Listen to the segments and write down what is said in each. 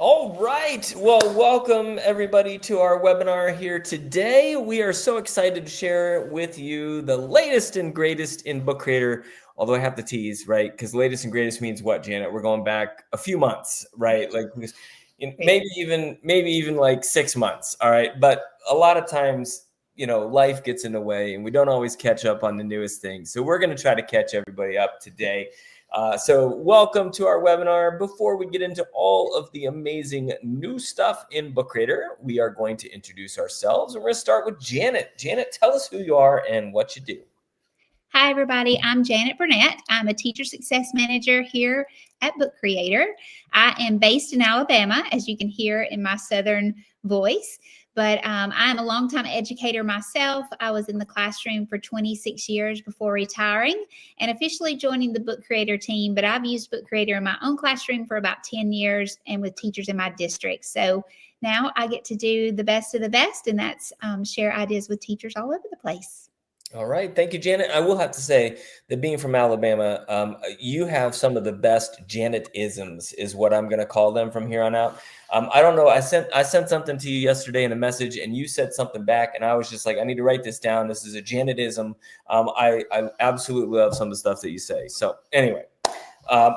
All right. Well, welcome everybody to our webinar here today. We are so excited to share with you the latest and greatest in Book Creator. Although I have to tease, right? Because latest and greatest means what, Janet? We're going back a few months, right? Like maybe even like 6 months. All right. But a lot of times, life gets in the way and we don't always catch up on the newest things. So we're going to try to catch everybody up today. So welcome to our webinar. Before we get into all of the amazing new stuff in Book Creator, we are going to introduce ourselves. And we're going to start with Janet. Janet, tell us who you are and what you do. Hi, everybody. I'm Janet Burnett. I'm a teacher success manager here at Book Creator. I am based in Alabama, as you can hear in my Southern voice. But I'm a longtime educator myself. I was in the classroom for 26 years before retiring and officially joining the Book Creator team. But I've used Book Creator in my own classroom for about 10 years and with teachers in my district. So now I get to do the best of the best, and that's share ideas with teachers all over the place. All right. Thank you, Janet. I will have to say that being from Alabama, you have some of the best Janet-isms is what I'm going to call them from here on out. I don't know. I sent something to you yesterday in a message and you said something back and I was just like, I need to write this down. This is a Janet-ism. I absolutely love some of the stuff that you say. So anyway,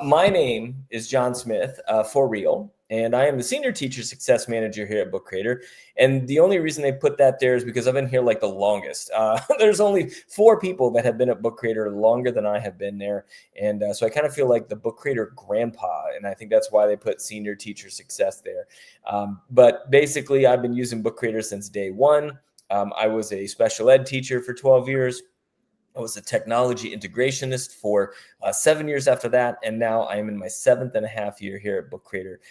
my name is John Smith, for real. And I am the Senior Teacher Success Manager here at Book Creator. And the only reason they put that there is because I've been here like the longest. There's only 4 people that have been at Book Creator longer than I have been there. And so I kind of feel like the Book Creator grandpa. And I think that's why they put Senior Teacher Success there. But basically, I've been using Book Creator since day one. I was a special ed teacher for 12 years. I was a technology integrationist for 7 years after that. And now I am in my 7.5 year here at Book Creator,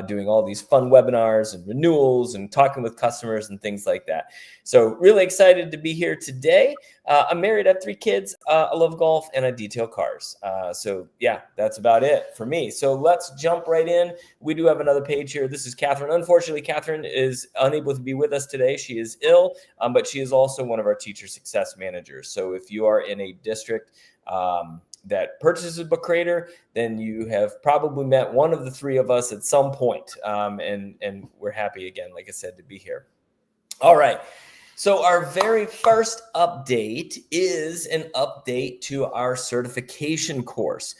doing all these fun webinars and renewals and talking with customers and things like that. So really excited to be here today. I'm married, I have 3 kids. I love golf and I detail cars. So yeah, that's about it for me. So let's jump right in. We do have another page here. This is Catherine. Unfortunately, Catherine is unable to be with us today. She is ill, but she is also one of our teacher success managers. So if you are in a district that purchases Book Creator, then you have probably met one of the 3 of us at some point. And we're happy again, like I said, to be here. All right. So our very first update is an update to our certification course.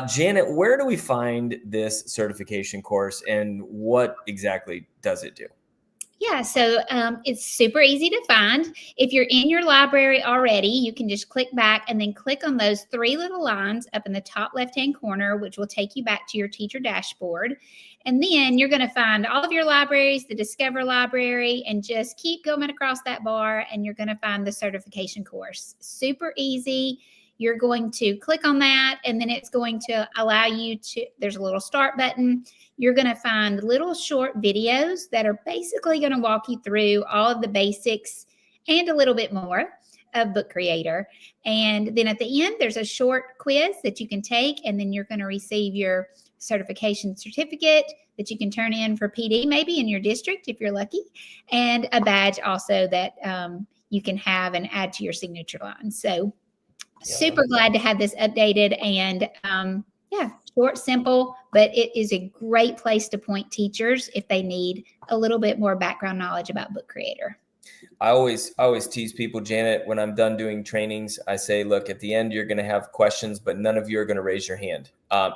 Janet, where do we find this certification course and what exactly does it do? Yeah, so it's super easy to find. If you're in your library already, you can just click back and then click on those 3 little lines up in the top left-hand corner, which will take you back to your teacher dashboard. And then you're going to find all of your libraries, the Discover library, and just keep going across that bar and you're going to find the certification course. Super easy. You're going to click on that and then it's going to allow you to, there's a little start button. You're going to find little short videos that are basically going to walk you through all of the basics and a little bit more of Book Creator. And then at the end, there's a short quiz that you can take, and then you're going to receive your certification certificate that you can turn in for PD maybe in your district if you're lucky, and a badge also that you can have and add to your signature line. So super glad to have this updated and yeah, short, simple, but it is a great place to point teachers if they need a little bit more background knowledge about Book Creator. I always tease people, Janet, when I'm done doing trainings, I say, look, at the end, you're going to have questions, but none of you are going to raise your hand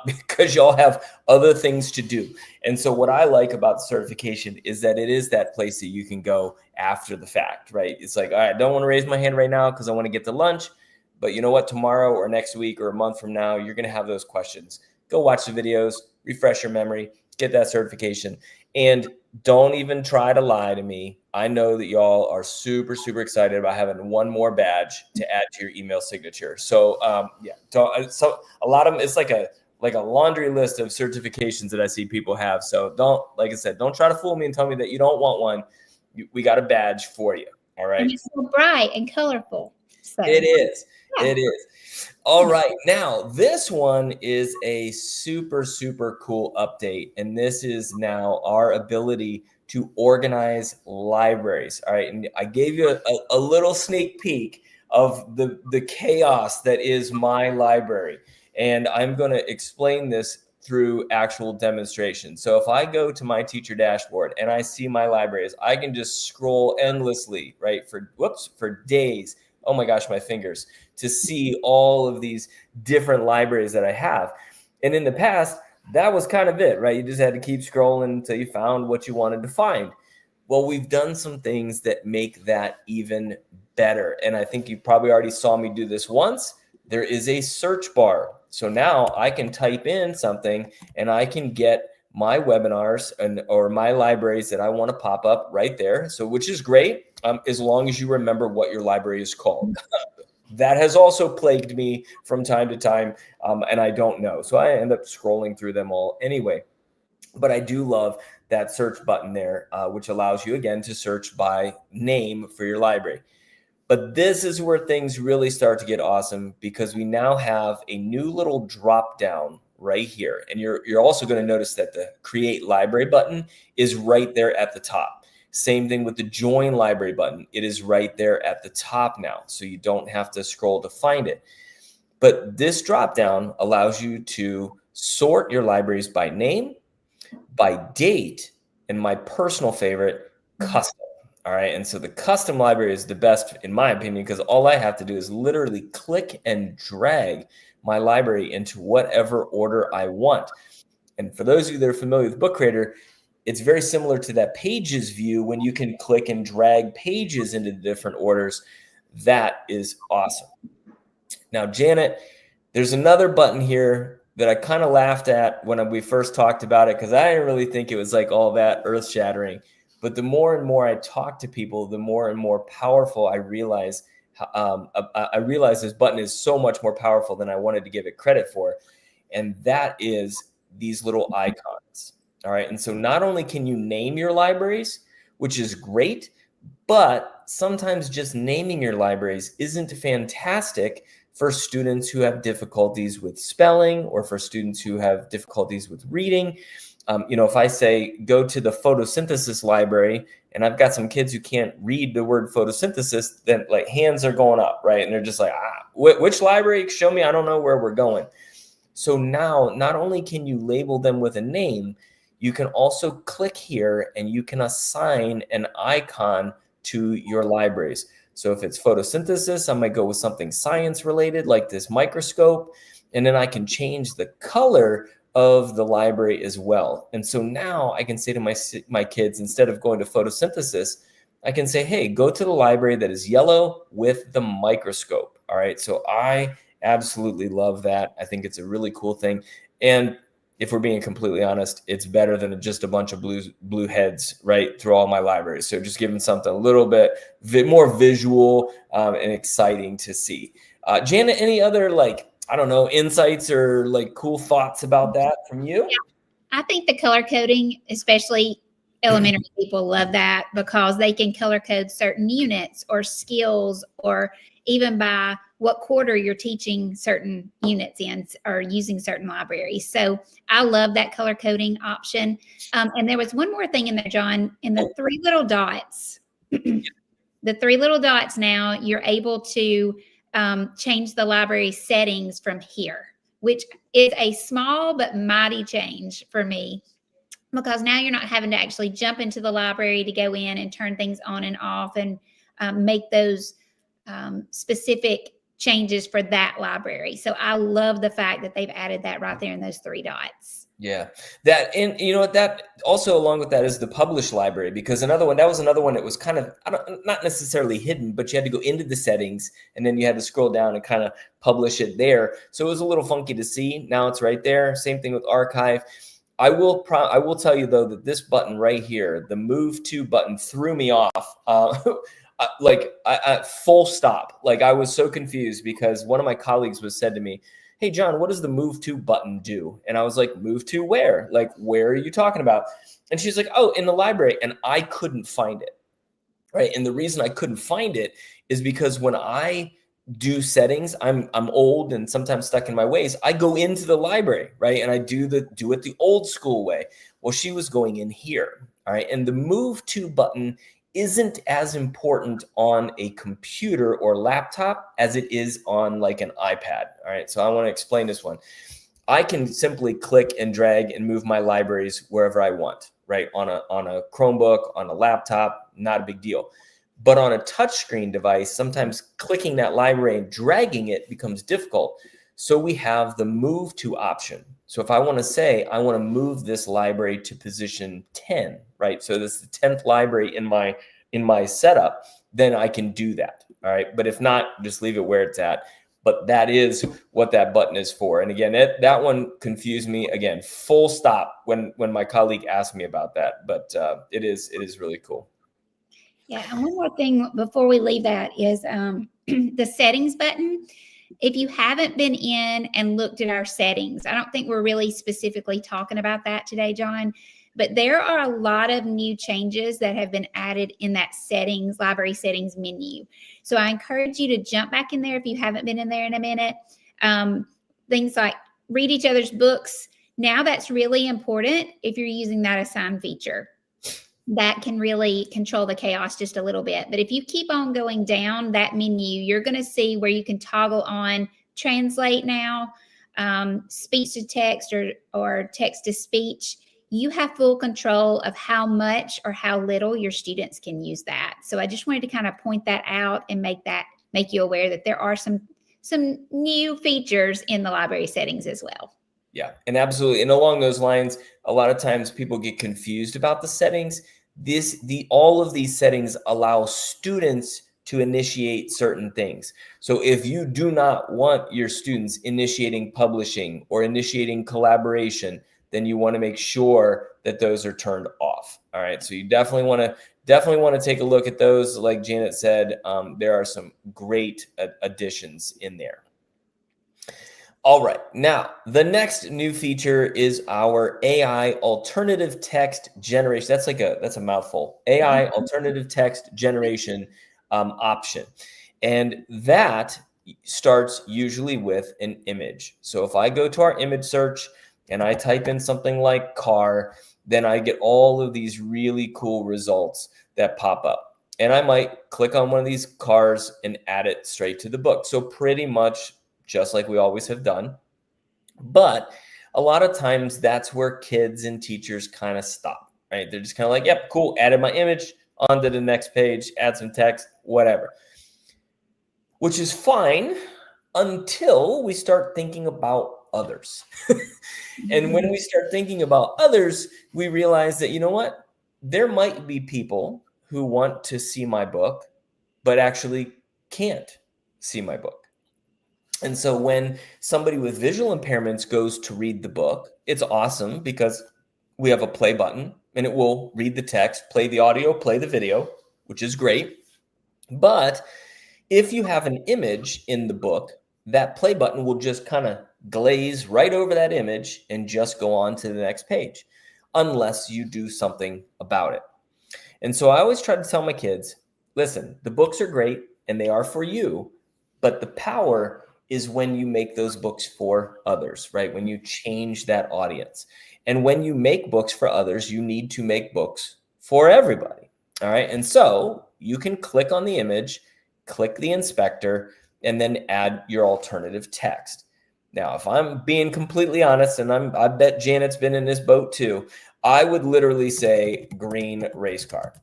because y'all have other things to do. And so what I like about the certification is that it is that place that you can go after the fact, right? It's like, all right, I don't want to raise my hand right now because I want to get to lunch. But you know what? Tomorrow or next week or a month from now, you're going to have those questions. Go watch the videos, refresh your memory, get that certification. And don't even try to lie to me. I know that y'all are super, super excited about having one more badge to add to your email signature. So yeah, so a lot of them, it's like a laundry list of certifications that I see people have. So don't, like I said, don't try to fool me and tell me that you don't want one. We got a badge for you. All right. And it's so bright and colorful. So. It is. Yeah. It is. All right. Now, this one is a super, super cool update. And this is now our ability to organize libraries. All right. And I gave you a little sneak peek of the chaos that is my library. And I'm going to explain this through actual demonstration. So if I go to my teacher dashboard and I see my libraries, I can just scroll endlessly, right? For days. Oh my gosh, my fingers, to see all of these different libraries that I have. And in the past, that was kind of it, right? You just had to keep scrolling until you found what you wanted to find. Well, we've done some things that make that even better. And I think you probably already saw me do this once. There is a search bar. So now I can type in something and I can get my webinars or my libraries that I want to pop up right there. So, which is great, as long as you remember what your library is called. That has also plagued me from time to time, and I don't know. So I end up scrolling through them all anyway. But I do love that search button there, which allows you, again, to search by name for your library. But this is where things really start to get awesome, because we now have a new little drop down right here. And you're also going to notice that the Create Library button is right there at the top. Same thing with the Join Library button. It is right there at the top now, so you don't have to scroll to find it. But this drop down allows you to sort your libraries by name, by date, and my personal favorite, custom. All right. And so the custom library is the best, in my opinion, because all I have to do is literally click and drag my library into whatever order I want. And for those of you that are familiar with Book Creator, it's very similar to that pages view when you can click and drag pages into different orders. That is awesome. Now, Janet, there's another button here that I kind of laughed at when we first talked about it, because I didn't really think it was like all that earth shattering. But the more and more I talk to people, the more and more powerful I realize. I realize this button is so much more powerful than I wanted to give it credit for. And that is these little icons. All right. And so not only can you name your libraries, which is great, but sometimes just naming your libraries isn't fantastic for students who have difficulties with spelling, or for students who have difficulties with reading. If I say go to the photosynthesis library and I've got some kids who can't read the word photosynthesis, then like hands are going up, right? And they're just like, which library? Show me. I don't know where we're going. So now not only can you label them with a name, you can also click here and you can assign an icon to your libraries. So if it's photosynthesis, I might go with something science related, like this microscope, and then I can change the color of the library as well. And so now I can say to my kids, instead of going to photosynthesis, I can say, hey, go to the library that is yellow with the microscope. All right. So I absolutely love that. I think it's a really cool thing. And if we're being completely honest, it's better than just a bunch of blue heads right through all my libraries. So just giving something a little bit more visual and exciting to see. Janet, any other insights or like cool thoughts about that from you? Yeah, I think the color coding, especially elementary people, love that, because they can color code certain units or skills, or even by what quarter you're teaching certain units in or using certain libraries. So I love that color coding option. And there was one more thing in there, John, in the three little dots. The three little dots, now you're able to change the library settings from here, which is a small but mighty change for me, because now you're not having to actually jump into the library to go in and turn things on and off and make those specific changes for that library. So I love the fact that they've added that right there in those three dots. Yeah, that, and that also along with that is the publish library, because that was another one that was kind of not necessarily hidden, but you had to go into the settings and then you had to scroll down and kind of publish it there. So it was a little funky to see. Now it's right there. Same thing with archive. I will tell you though that this button right here, the move to button, threw me off. Full stop. Like I was so confused, because one of my colleagues said to me, hey, John, what does the move to button do? And I was like, move to where? Like, where are you talking about? And she's like, oh, in the library. And I couldn't find it. Right. And the reason I couldn't find it is because when I do settings, I'm old and sometimes stuck in my ways. I go into the library, right? And I do it the old school way. Well, she was going in here. All right. And the move to button isn't as important on a computer or laptop as it is on like an iPad. All right. So I want to explain this one. I can simply click and drag and move my libraries wherever I want, right? On a Chromebook, on a laptop, not a big deal. But on a touchscreen device, sometimes clicking that library and dragging it becomes difficult. So we have the move to option. So if I want to say, I want to move this library to position 10, right? So this is the 10th library in my setup, then I can do that. All right. But if not, just leave it where it's at. But that is what that button is for. And again, that one confused me. Again, full stop when my colleague asked me about that. But it is really cool. Yeah, and one more thing before we leave that is the settings button. If you haven't been in and looked at our settings, I don't think we're really specifically talking about that today, John, but there are a lot of new changes that have been added in that settings, library settings menu. So I encourage you to jump back in there if you haven't been in there in a minute. Things like read each other's books. Now that's really important if you're using that assign feature. That can really control the chaos just a little bit. But if you keep on going down that menu, you're going to see where you can toggle on translate now, speech to text or text to speech. You have full control of how much or how little your students can use that. So I just wanted to kind of point that out and make you aware that there are some new features in the library settings as well. Yeah, and absolutely. And along those lines, a lot of times people get confused about the settings. All of these settings allow students to initiate certain things. So if you do not want your students initiating publishing or initiating collaboration, then you want to make sure that those are turned off. All right. So you definitely want to take a look at those. Like Janet said, there are some great additions in there. All right, now the next new feature is our AI alternative text generation. That's a mouthful. AI alternative text generation option, and that starts usually with an image. So if I go to our image search and I type in something like car, then I get all of these really cool results that pop up. And I might click on one of these cars and add it straight to the book. So pretty much just like we always have done. But a lot of times that's where kids and teachers kind of stop, right? They're just kind of like, yep, cool, added my image, on to the next page, add some text, whatever. Which is fine until we start thinking about others. And when we start thinking about others, we realize that, you know what? There might be people who want to see my book, but actually can't see my book. And so when somebody with visual impairments goes to read the book, it's awesome because we have a play button and it will read the text, play the audio, play the video, which is great. But if you have an image in the book, that play button will just kind of glaze right over that image and just go on to the next page, unless you do something about it. And so I always try to tell my kids, listen, the books are great and they are for you, but the power is when you make those books for others, right? When you change that audience. And when you make books for others, you need to make books for everybody. All right. And so you can click on the image, click the inspector, and then add your alternative text. Now, if I'm being completely honest, and I bet Janet's been in this boat too, I would literally say green race car.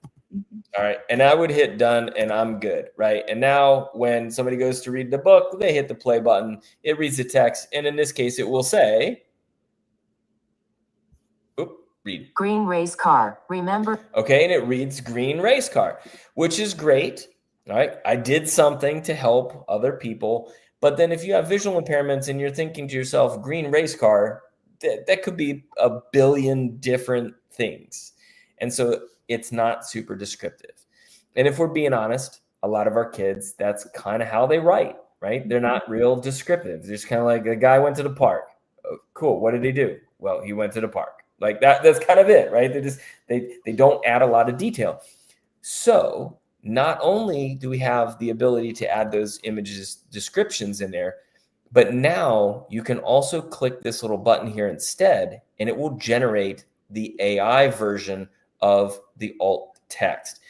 All right. And I would hit done and I'm good. Right. And now when somebody goes to read the book, they hit the play button, it reads the text. And in this case, it will say, read. Green race car. Remember. Okay. And it reads green race car, which is great. All right. I did something to help other people. But then if you have visual impairments and you're thinking to yourself, green race car, that could be a billion different things. And so it's not super descriptive. And if we're being honest, a lot of our kids, that's kind of how they write, right? They're not real descriptive. They're just kind of like, the guy went to the park. Oh, cool. What did he do? Well, he went to the park. Like that's kind of it, right? They don't add a lot of detail. So not only do we have the ability to add those images descriptions in there, but now you can also click this little button here instead, and it will generate the AI version of the alt text.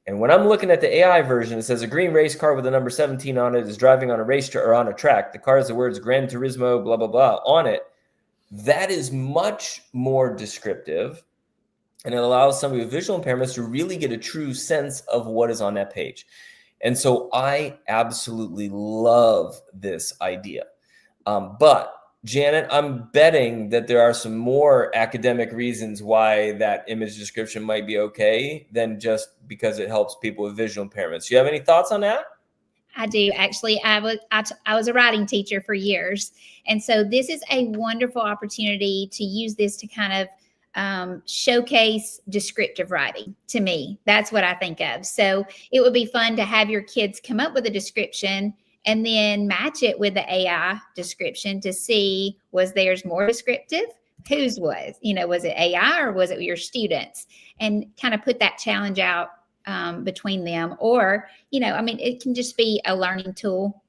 And when I'm looking at the AI version, it says a green race car with the number 17 on it is driving on a race or on a track. The car has the words Gran Turismo, blah, blah, blah on it. that is much more descriptive, and it allows somebody with visual impairments to really get a true sense of what is on that page. And so I absolutely love this idea. But Janet, I'm betting that there are some more academic reasons why that image description might be okay than just because it helps people with visual impairments. Do you have any thoughts on that? I do actually. I was a writing teacher for years, and so this is a wonderful opportunity to use this to kind of showcase descriptive writing. To me, that's what I think of. So it would be fun to have your kids come up with a description and then match it with the AI description to see, was theirs more descriptive? Whose was? Was it AI or was it your students? And kind of put that challenge out between them. Or, it can just be a learning tool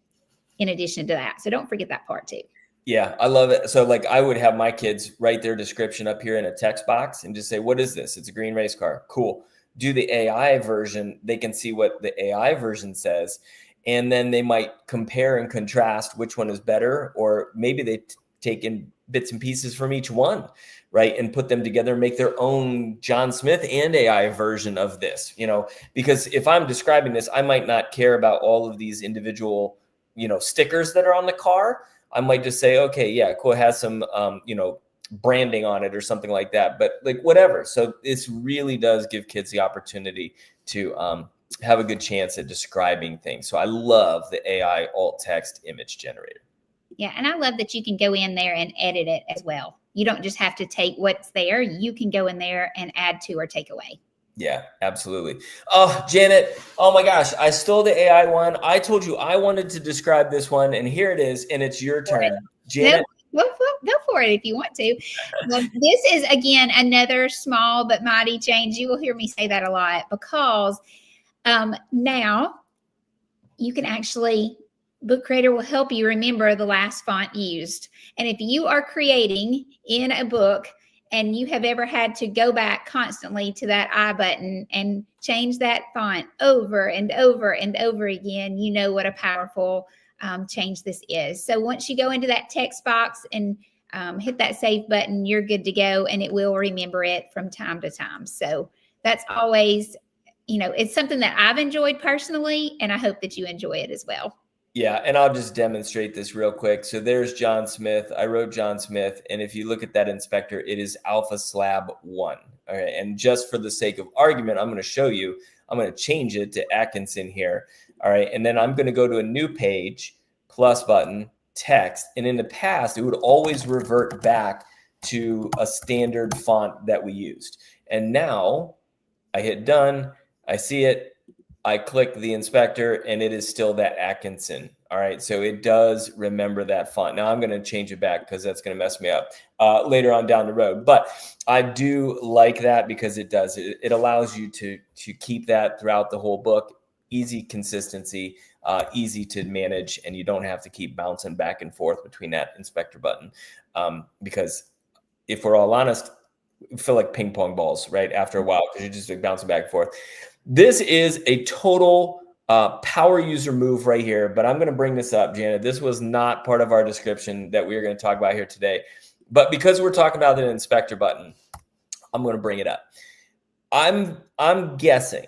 in addition to that. So don't forget that part too. Yeah, I love it. So like I would have my kids write their description up here in a text box and just say, what is this? It's a green race car. Cool. Do the AI version. They can see what the AI version says. And then they might compare and contrast which one is better, or maybe they take in bits and pieces from each one, right? And put them together and make their own John Smith and AI version of this, because if I'm describing this, I might not care about all of these individual, stickers that are on the car. I might just say, okay, yeah, cool. It has some, branding on it or something like that, but like whatever. So this really does give kids the opportunity to, have a good chance at describing things. So I love the AI alt text image generator. Yeah. And I love that you can go in there and edit it as well. You don't just have to take what's there. You can go in there and add to or take away. Yeah, absolutely. Oh, Janet. Oh my gosh. I stole the AI one. I told you I wanted to describe this one, and here it is. And it's your turn. Janet. Go for it if you want to. This is, again, another small but mighty change. You will hear me say that a lot because now you can actually, Book Creator will help you remember the last font used. And if you are creating in a book and you have ever had to go back constantly to that I button and change that font over and over and over again, you know what a powerful change this is. So once you go into that text box and hit that save button, you're good to go, and it will remember it from time to time. So that's always, it's something that I've enjoyed personally, and I hope that you enjoy it as well. Yeah, and I'll just demonstrate this real quick. So there's John Smith. I wrote John Smith, and if you look at that inspector, it is Alpha Slab 1. All right, and just for the sake of argument, I'm going to show you. I'm going to change it to Atkinson here. All right, and then I'm going to go to a new page, plus button, text, and in the past, it would always revert back to a standard font that we used. And now I hit done. I see it. I click the inspector and it is still that Atkinson. All right. So it does remember that font. Now I'm going to change it back because that's going to mess me up later on down the road. But I do like that because it does. It allows you to keep that throughout the whole book. Easy consistency, easy to manage, and you don't have to keep bouncing back and forth between that inspector button. Because if we're all honest, we feel like ping pong balls, right? After a while, because you're just like bouncing back and forth. This is a total power user move right here, but I'm going to bring this up, Janet. This was not part of our description that we are going to talk about here today, but because we're talking about the inspector button, I'm going to bring it up. I'm guessing,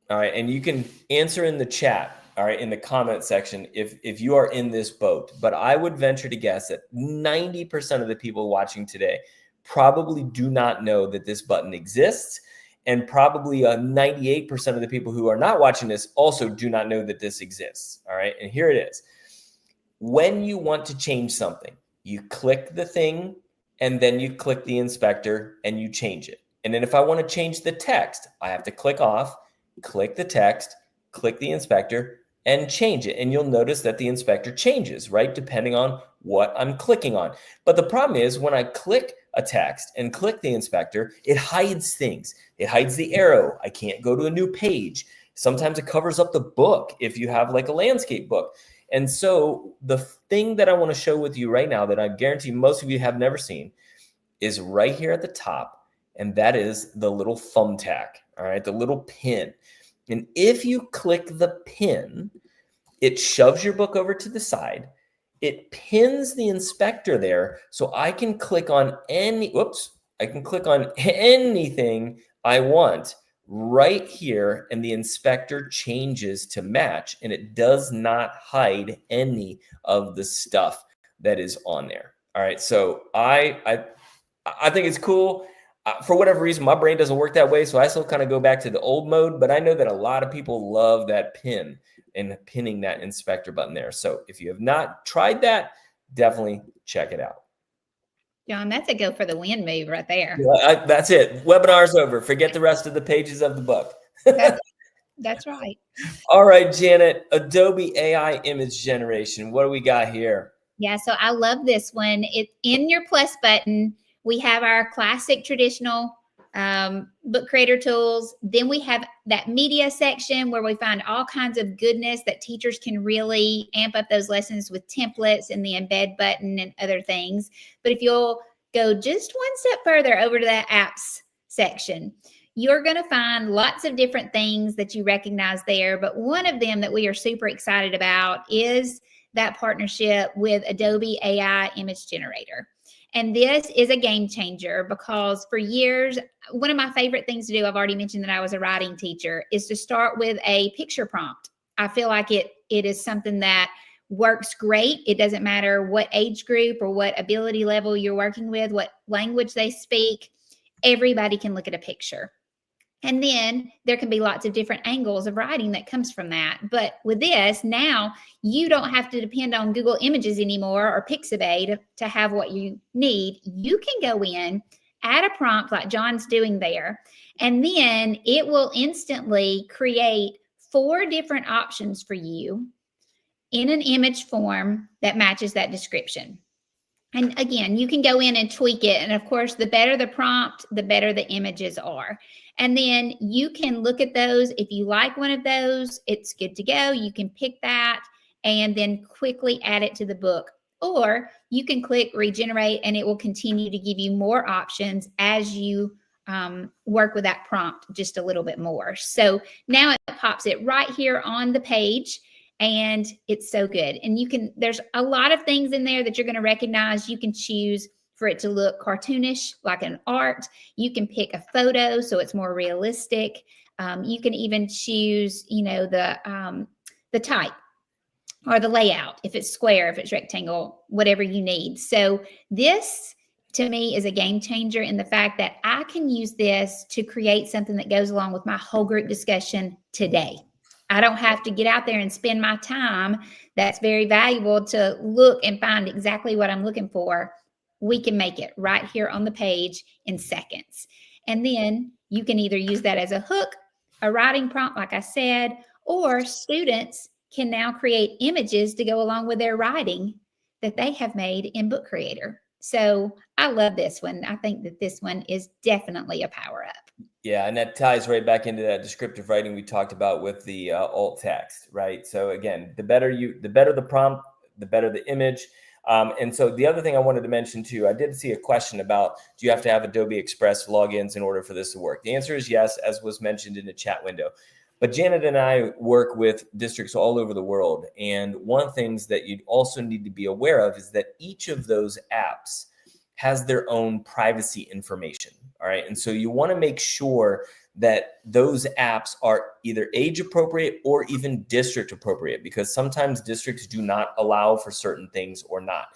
all right, and you can answer in the chat, all right, in the comment section if you are in this boat, but I would venture to guess that 90% of the people watching today probably do not know that this button exists. And probably 98% of the people who are not watching this also do not know that this exists. All right. And here it is. When you want to change something, you click the thing and then you click the inspector and you change it. And then if I want to change the text, I have to click off, click the text, click the inspector and change it. And you'll notice that the inspector changes, right? Depending on what I'm clicking on. But the problem is when I click a text and click the inspector, it hides things. It hides the arrow. I can't go to a new page. Sometimes it covers up the book if you have like a landscape book. And so the thing that I want to show with you right now that I guarantee most of you have never seen is right here at the top. And that is the little thumbtack, all right, the little pin. And if you click the pin, it shoves your book over to the side it pins the inspector there, so I can click on anything I want right here, and the inspector changes to match, and it does not hide any of the stuff that is on there. All right, so I think it's cool. For whatever reason, my brain doesn't work that way, so I still kind of go back to the old mode. But I know that a lot of people love that pin and pinning that inspector button there. So if you have not tried that, definitely check it out. John, that's a go for the win move right there. That's it. Webinar's over. Forget the rest of the pages of the book. That's right. All right, Janet, Adobe AI image generation. What do we got here? Yeah, so I love this one. It's in your plus button. We have our classic traditional book creator tools. Then we have that media section where we find all kinds of goodness that teachers can really amp up those lessons with templates and the embed button and other things. But if you'll go just one step further over to that apps section, you're going to find lots of different things that you recognize there. But one of them that we are super excited about is that partnership with Adobe AI Image Generator. And this is a game changer because for years, one of my favorite things to do, I've already mentioned that I was a writing teacher, is to start with a picture prompt. I feel like it is something that works great. It doesn't matter what age group or what ability level you're working with, what language they speak, everybody can look at a picture. And then there can be lots of different angles of writing that comes from that. But with this, now you don't have to depend on Google Images anymore or Pixabay to have what you need. You can go in, add a prompt like John's doing there, and then it will instantly create 4 different options for you in an image form that matches that description. And again, you can go in and tweak it. And of course, the better the prompt, the better the images are. And then you can look at those. If you like one of those, it's good to go. You can pick that and then quickly add it to the book. Or you can click regenerate and it will continue to give you more options as you work with that prompt just a little bit more. So now it pops it right here on the page. And it's so good. And there's a lot of things in there that you're going to recognize. You can choose for it to look cartoonish, like an art. You can pick a photo so it's more realistic. You can even choose, the type or the layout, if it's square, if it's rectangle, whatever you need. So this, to me, is a game changer in the fact that I can use this to create something that goes along with my whole group discussion today. I don't have to get out there and spend my time that's very valuable to look and find exactly what I'm looking for. We can make it right here on the page in seconds. And then you can either use that as a hook, a writing prompt, like I said, or students can now create images to go along with their writing that they have made in Book Creator. So I love this one. I think that this one is definitely a power up. Yeah, and that ties right back into that descriptive writing we talked about with the alt text, right? So again, the better the prompt, the better the image. And so the other thing I wanted to mention too, I did see a question about, do you have to have Adobe Express logins in order for this to work? The answer is yes, as was mentioned in the chat window. But Janet and I work with districts all over the world. And one of the things that you also need to be aware of is that each of those apps has their own privacy information. All right. And so you want to make sure that those apps are either age appropriate or even district appropriate, because sometimes districts do not allow for certain things or not.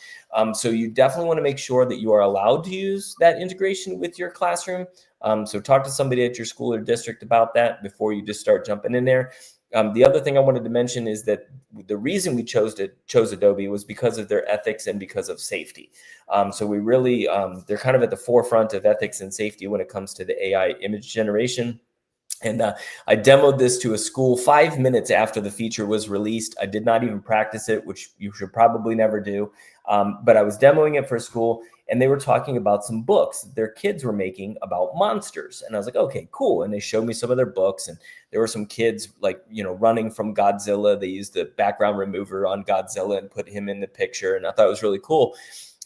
So you definitely want to make sure that you are allowed to use that integration with your classroom. So talk to somebody at your school or district about that before you just start jumping in there. The other thing I wanted to mention is that the reason we chose Adobe was because of their ethics and because of safety. So we really, they're kind of at the forefront of ethics and safety when it comes to the AI image generation. And I demoed this to a school 5 minutes after the feature was released. I did not even practice it, which you should probably never do. But I was demoing it for a school, and they were talking about some books their kids were making about monsters. And I was like, okay, cool. And they showed me some of their books, and there were some kids running from Godzilla. They used the background remover on Godzilla and put him in the picture. And I thought it was really cool.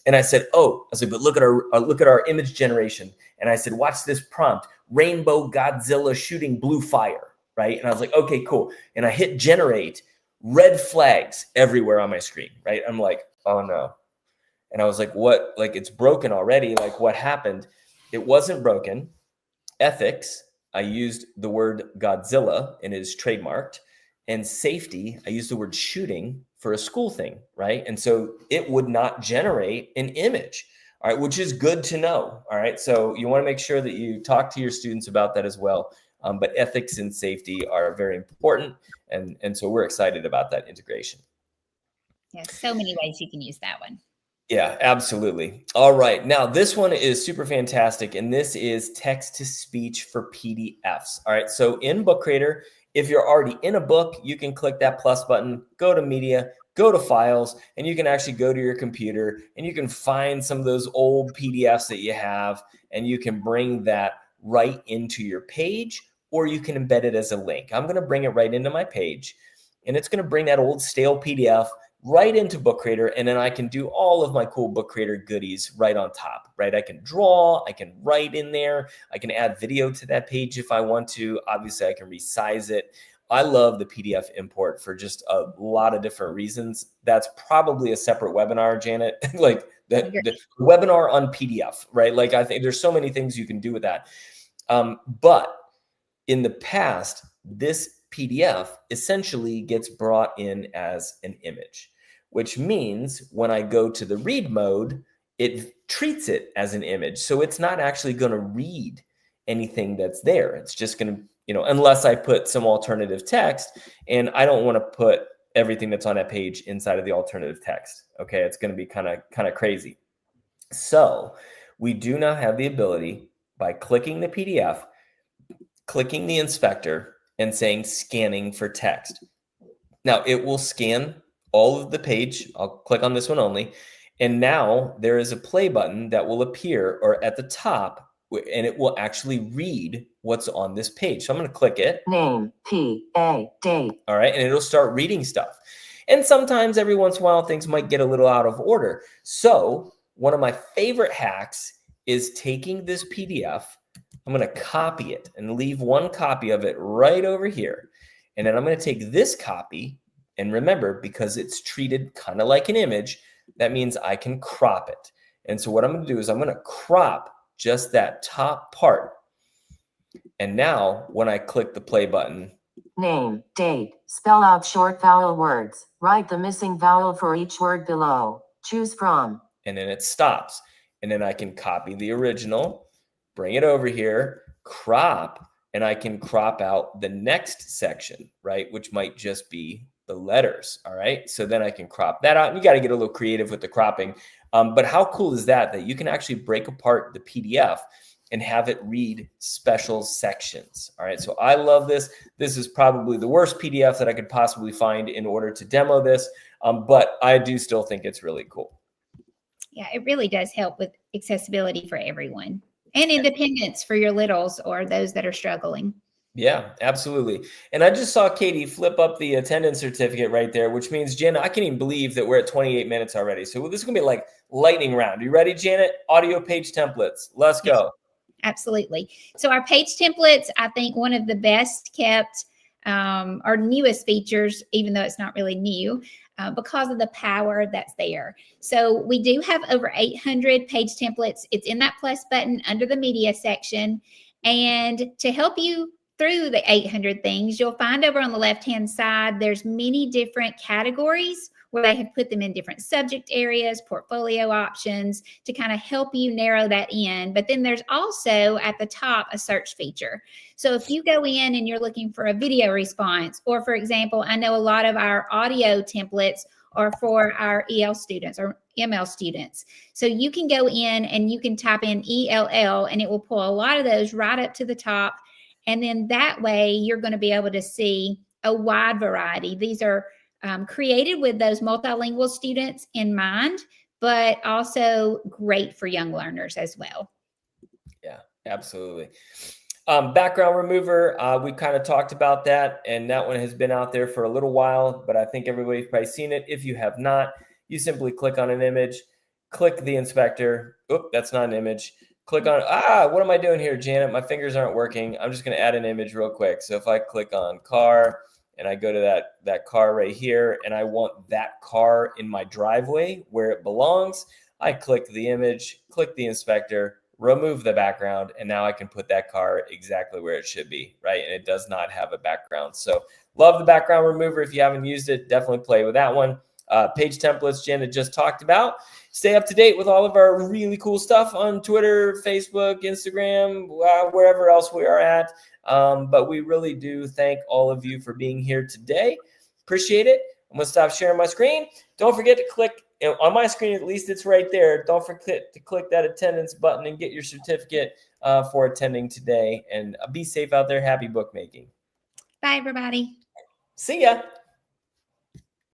And I said, but look at our image generation. And I said, watch this prompt, rainbow Godzilla shooting blue fire, right? And I was like, okay, cool. And I hit generate, red flags everywhere on my screen, right? I'm like, oh no. And I was like, what? Like, it's broken already. Like, what happened? It wasn't broken. Ethics, I used the word Godzilla and it is trademarked. And safety, I used the word shooting for a school thing, right? And so it would not generate an image, all right, which is good to know, all right? So you want to make sure that you talk to your students about that as well. But ethics and safety are very important. And so we're excited about that integration. Yes, so many ways you can use that one. Yeah, absolutely. All right. Now, this one is super fantastic, and this is text to speech for PDFs. All right. So in Book Creator, if you're already in a book, you can click that plus button, go to media, go to files, and you can actually go to your computer and you can find some of those old PDFs that you have, and you can bring that right into your page, or you can embed it as a link. I'm going to bring it right into my page, and it's going to bring that old stale PDF right into Book Creator, and then I can do all of my cool Book Creator goodies right on top, right? I can draw, I can write in there, I can add video to that page if I want to. Obviously, I can resize it. I love the PDF import for just a lot of different reasons. That's probably a separate webinar, Janet, like the webinar on PDF, right? Like, I think there's so many things you can do with that. But in the past, this PDF essentially gets brought in as an image, which means when I go to the read mode, it treats it as an image. So it's not actually going to read anything that's there. It's just going to, unless I put some alternative text, and I don't want to put everything that's on that page inside of the alternative text. Okay. It's going to be kind of crazy. So we do now have the ability, by clicking the PDF, clicking the inspector, and saying scanning for text. Now it will scan all of the page. I'll click on this one only. And now there is a play button that will appear or at the top, and it will actually read what's on this page. So I'm going to click it. Name, P-A, date. All right. And it'll start reading stuff. And sometimes every once in a while, things might get a little out of order. So one of my favorite hacks is taking this PDF. I'm going to copy it and leave one copy of it right over here. And then I'm going to take this copy, and remember, because it's treated kind of like an image, that means I can crop it. And so what I'm going to do is I'm going to crop just that top part. And now when I click the play button, name, date, spell out short vowel words. Write the missing vowel for each word below. Choose from. And then it stops. And then I can copy the original, bring it over here, crop, and I can crop out the next section, right? Which might just be the letters, all right? So then I can crop that out. And you got to get a little creative with the cropping. But how cool is that you can actually break apart the PDF and have it read special sections, all right? So I love this. This is probably the worst PDF that I could possibly find in order to demo this, but I do still think it's really cool. Yeah, it really does help with accessibility for everyone. And independence for your littles or those that are struggling. Yeah, absolutely. And I just saw Katie flip up the attendance certificate right there, which means, Janet, I can't even believe that we're at 28 minutes already. So this is going to be like lightning round. You ready, Janet? Audio page templates. Let's go. Absolutely. So our page templates, I think one of the best kept or newest features, even though it's not really new, because of the power that's there. So we do have over 800 page templates. It's in that plus button under the media section. And to help you through the 800 things, you'll find over on the left-hand side, there's many different categories where they have put them in different subject areas, portfolio options to kind of help you narrow that in. But then there's also at the top a search feature. So if you go in and you're looking for a video response, or for example, I know a lot of our audio templates are for our EL students or ML students. So you can go in and you can type in ELL and it will pull a lot of those right up to the top. And then that way you're going to be able to see a wide variety. These are created with those multilingual students in mind, but also great for young learners as well. Yeah, absolutely. Background remover, we kind of talked about that, and that one has been out there for a little while, but I think everybody's probably seen it. If you have not, you simply click on an image, click the inspector. Oop, that's not an image. Click on, what am I doing here, Janet? My fingers aren't working. I'm just going to add an image real quick. So if I click on car and I go to that car right here, and I want that car in my driveway where it belongs, I click the image, click the inspector, remove the background, and now I can put that car exactly where it should be, right? And it does not have a background. So love the background remover. If you haven't used it, definitely play with that one. Page templates Janet just talked about. Stay up to date with all of our really cool stuff on Twitter, Facebook, Instagram, wherever else we are at. But we really do thank all of you for being here today. Appreciate it. I'm going to stop sharing my screen. Don't forget to click on my screen, at least it's right there. Don't forget to click that attendance button and get your certificate for attending today. And be safe out there. Happy bookmaking. Bye, everybody. See ya.